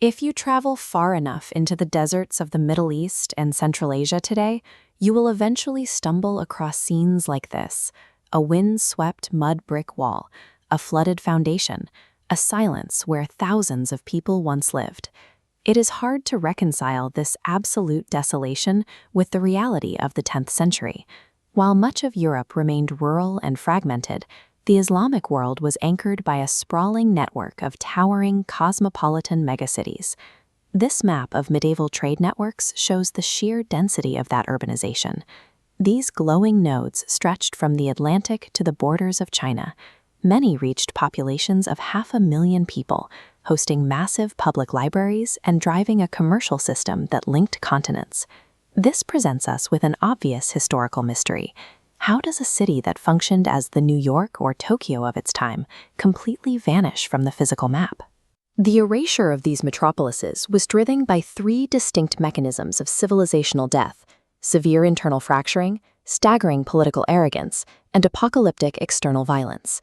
If you travel far enough into the deserts of the Middle East and Central Asia today, you will eventually stumble across scenes like this: a wind-swept mud brick wall, a flooded foundation, a silence where thousands of people once lived. It is hard to reconcile this absolute desolation with the reality of the 10th century. While much of Europe remained rural and fragmented, the Islamic world was anchored by a sprawling network of towering cosmopolitan megacities. This map of medieval trade networks shows the sheer density of that urbanization. These glowing nodes stretched from the Atlantic to the borders of China. Many reached populations of 500,000 people, hosting massive public libraries and driving a commercial system that linked continents. This presents us with an obvious historical mystery. How does a city that functioned as the New York or Tokyo of its time completely vanish from the physical map? The erasure of these metropolises was driven by three distinct mechanisms of civilizational death: severe internal fracturing, staggering political arrogance, and apocalyptic external violence.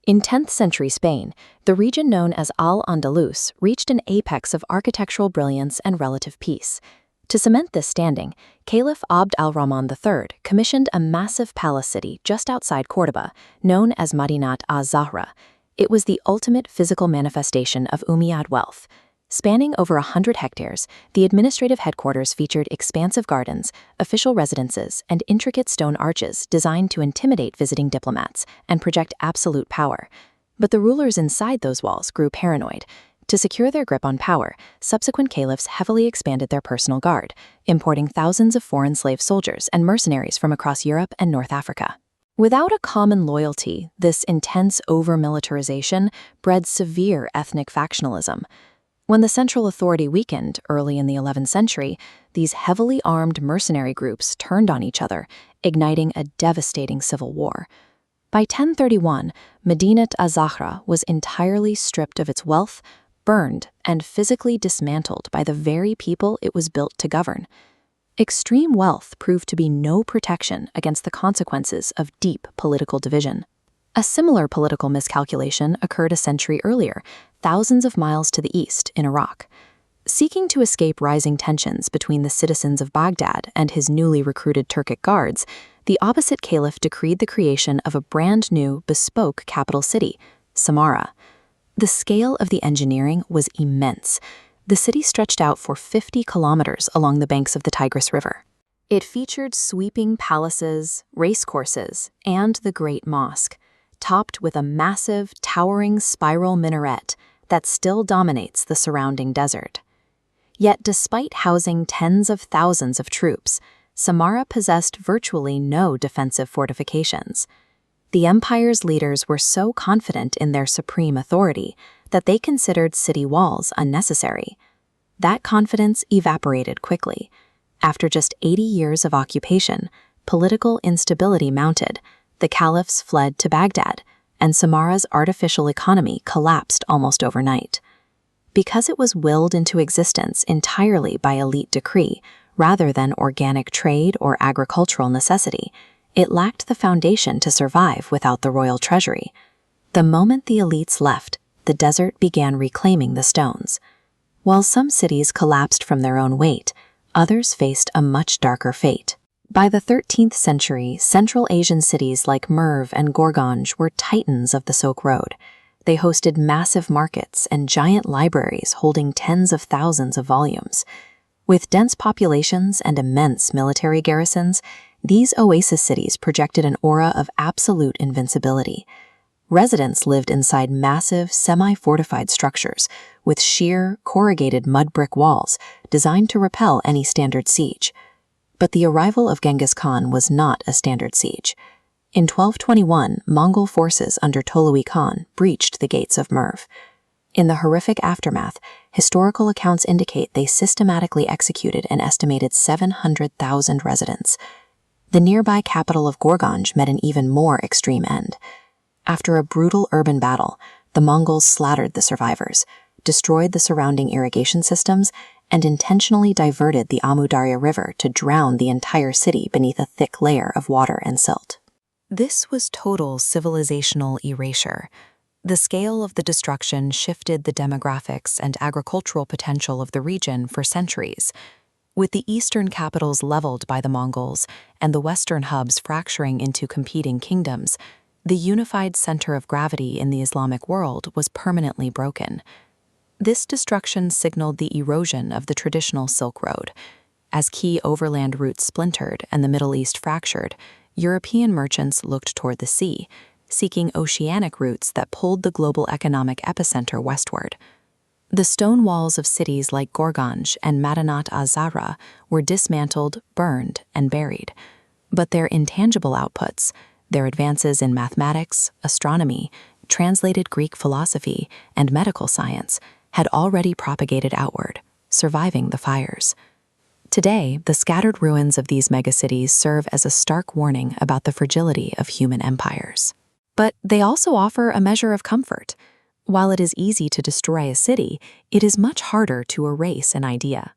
In 10th century Spain, the region known as Al-Andalus reached an apex of architectural brilliance and relative peace. To cement this standing, Caliph Abd al-Rahman III commissioned a massive palace city just outside Córdoba, known as Madinat az-Zahra. It was the ultimate physical manifestation of Umayyad wealth. Spanning over 100 hectares, the administrative headquarters featured expansive gardens, official residences, and intricate stone arches designed to intimidate visiting diplomats and project absolute power. But the rulers inside those walls grew paranoid. To secure their grip on power, subsequent caliphs heavily expanded their personal guard, importing thousands of foreign slave soldiers and mercenaries from across Europe and North Africa. Without a common loyalty, this intense over-militarization bred severe ethnic factionalism. When the central authority weakened early in the 11th century, these heavily armed mercenary groups turned on each other, igniting a devastating civil war. By 1031, Madinat az-Zahra was entirely stripped of its wealth, burned, and physically dismantled by the very people it was built to govern. Extreme wealth proved to be no protection against the consequences of deep political division. A similar political miscalculation occurred a century earlier, thousands of miles to the east in Iraq. Seeking to escape rising tensions between the citizens of Baghdad and his newly recruited Turkic guards, the opposite caliph decreed the creation of a brand new, bespoke capital city, Samarra. The scale of the engineering was immense. The city stretched out for 50 kilometers along the banks of the Tigris River. It featured sweeping palaces, racecourses, and the Great Mosque, topped with a massive, towering spiral minaret that still dominates the surrounding desert. Yet despite housing tens of thousands of troops, Samarra possessed virtually no defensive fortifications. The empire's leaders were so confident in their supreme authority that they considered city walls unnecessary. That confidence evaporated quickly. After just 80 years of occupation, political instability mounted, the caliphs fled to Baghdad, and Samarra's artificial economy collapsed almost overnight. Because it was willed into existence entirely by elite decree, rather than organic trade or agricultural necessity, it lacked the foundation to survive without the royal treasury. The moment the elites left, the desert began reclaiming the stones. While some cities collapsed from their own weight, others faced a much darker fate. By the 13th century, Central Asian cities like Merv and Gurganj were titans of the Silk Road. They hosted massive markets and giant libraries holding tens of thousands of volumes. With dense populations and immense military garrisons, these oasis cities projected an aura of absolute invincibility. Residents lived inside massive, semi-fortified structures with sheer, corrugated mud brick walls designed to repel any standard siege. But the arrival of Genghis Khan was not a standard siege. In 1221, Mongol forces under Tolui Khan breached the gates of Merv. In the horrific aftermath, historical accounts indicate they systematically executed an estimated 700,000 residents. The nearby capital of Gurganj met an even more extreme end. After a brutal urban battle, the Mongols slaughtered the survivors, destroyed the surrounding irrigation systems, and intentionally diverted the Amu Darya River to drown the entire city beneath a thick layer of water and silt. This was total civilizational erasure. The scale of the destruction shifted the demographics and agricultural potential of the region for centuries. With the eastern capitals leveled by the Mongols and the western hubs fracturing into competing kingdoms, the unified center of gravity in the Islamic world was permanently broken. This destruction signaled the erosion of the traditional Silk Road. As key overland routes splintered and the Middle East fractured, European merchants looked toward the sea, seeking oceanic routes that pulled the global economic epicenter westward. The stone walls of cities like Gurganj and Madinat az-Zahra were dismantled, burned, and buried. But their intangible outputs, their advances in mathematics, astronomy, translated Greek philosophy, and medical science, had already propagated outward, surviving the fires. Today, the scattered ruins of these megacities serve as a stark warning about the fragility of human empires. But they also offer a measure of comfort. While it is easy to destroy a city, it is much harder to erase an idea.